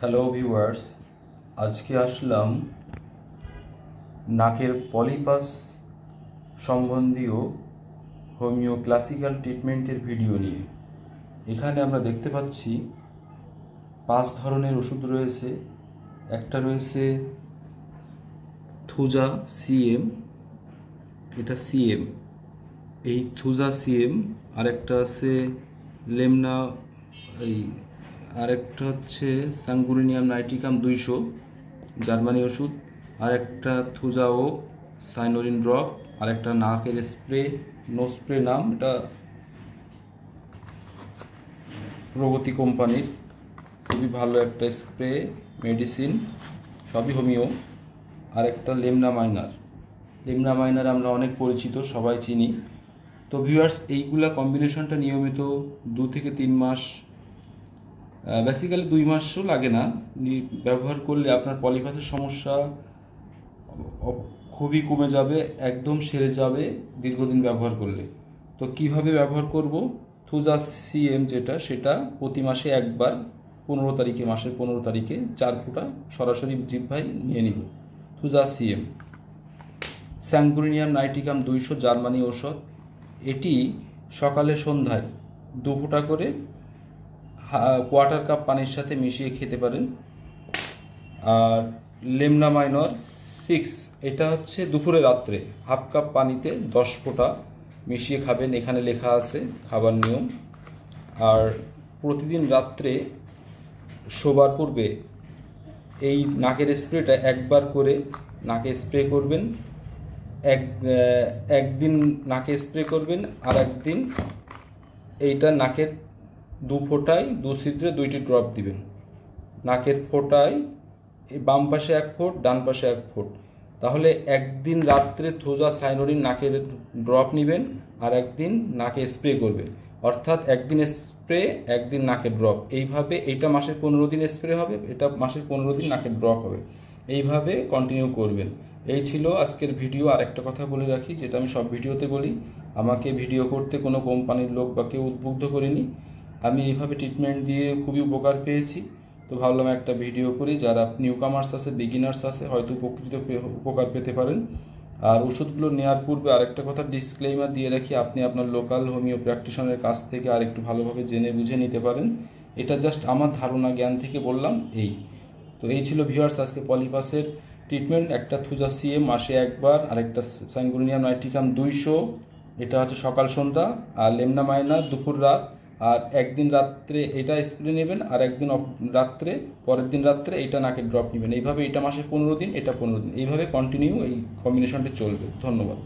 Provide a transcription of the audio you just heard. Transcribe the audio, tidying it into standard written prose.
Hello viewers, আজকে আসলাম নাকের polypus সম্বন্ধীয় হোমিও ক্লাসিক্যাল ট্রিটমেন্টের ভিডিও নিয়ে। এখানে আমরা দেখতে পাচ্ছি 5 ধরনের ওষুধ রয়েছে। একটা রয়েছে থুজা সিএম, এটা সিএম, এই থুজা সিএম। আরেকটা আছে লেমনা, আরেকটা হচ্ছে সানগুরিনিয়াম নাইট্রিকাম 200 জার্মানি ওষুধ, আরেকটা থুজাও সাইনোরিন ড্রপ, আরেকটা নাকের স্প্রে, নো স্প্রে নাম, এটা প্রগতি কোম্পানির, খুবই ভালো একটা স্প্রে মেডিসিন, সবই হোমিও। আরেকটা লেমনা মাইনার আমরা অনেক পরিচিত, সবাই চিনি। তো ভিউয়ার্স, এইগুলা কম্বিনেশনটা নিয়মিত 2 থেকে 3 মাস, বেসিক্যালি 2 মাসও লাগে না, ব্যবহার করলে আপনার পলিপাসের সমস্যা খুবই কমে যাবে, একদম সেরে যাবে দীর্ঘদিন ব্যবহার করলে। তো কিভাবে ব্যবহার করব? থুজা সিএম যেটা, সেটা প্রতি মাসে একবার 15 তারিখে, মাসের 15 তারিখে 4 ফোঁটা সরাসরি জিহ্বায় নিয়ে নিব। Thuja CM. Sanguinarinum nitricum 200 Germany ঔষধ, এটি সকালে সন্ধ্যায় 2 ফোঁটা করে কোয়ার্টার কাপ পানির সাথে মিশিয়ে খেতে পারেন। আর লেমনা মাইনর 6, এটা হচ্ছে দুপুরে রাত্রে হাফ কাপ পানিতে 10 ফোঁটা মিশিয়ে খাবেন, এখানে লেখা আছে খাবার নিয়ম। আর প্রতিদিন রাত্রে শোবার পূর্বে এই নাকের স্প্রেটা একবার করে নাকে স্প্রে করবেন। একদিন নাকে স্প্রে করবেন, আর একদিন এইটা নাকের 2 ফোঁটায় 2 ছিদ্রে 2টি ড্রপ দিবেন। নাকের ফোঁটায় বাম পাশে 1 ফোঁট, ডান পাশে 1 ফোঁট। তাহলে একদিন রাত্রে থুজা সাইনোরিন নাকের ড্রপ নেবেন, আর একদিন নাকে স্প্রে করবেন। অর্থাৎ একদিন স্প্রে, একদিন নাকের ড্রপ। এইভাবে এইটা মাসের 15 দিন স্প্রে হবে, এটা মাসের 15 দিন নাকের ড্রপ হবে। এইভাবে কন্টিনিউ করবেন। এই ছিল আজকের ভিডিও। আর একটা কথা বলে রাখি, যেটা আমি সব ভিডিওতে বলি, আমাকে ভিডিও করতে কোনো কোম্পানির লোক বা কেউ উদ্বুদ্ধ করেনি। আমি এইভাবে ট্রিটমেন্ট দিয়ে খুবই উপকার পেয়েছি। তো ভাবলাম একটা ভিডিও করি, যারা নিউ কামার্স আছে, বিগিনার্স আছে, হয়তো উপকার পেতে পারেন। আর ওষুধগুলো নেওয়ার পূর্বে আরেকটা কথা ডিসক্লেইমার দিয়ে রাখি, আপনি আপনার লোকাল হোমিও প্র্যাকটিশনারের কাছ থেকে আরেকটু ভালোভাবে জেনে বুঝে নিতে পারেন। এটা জাস্ট আমার ধারণা জ্ঞান থেকে বললাম। তো এই ছিল ভিউয়ার্স আজকে পলিপাসের ট্রিটমেন্ট। একটা থুজা সিএম মাসে একবার, আরেকটা সানগুরিনিয়াম নাইট্রিকাম 200, এটা হচ্ছে সকাল সন্ধ্যা, আর লেমনা মাইনার দুপুর রাত। আর একদিন রাত্রে এটা স্প্রে নেবেন, আর একদিন রাত্রে, পরের দিন রাত্রে এটা নাকের ড্রপ নেবেন। এইভাবে এটা মাসে 15 দিন, এটা 15 দিন, এইভাবে কন্টিনিউ এই কম্বিনেশনটা চলবে। ধন্যবাদ।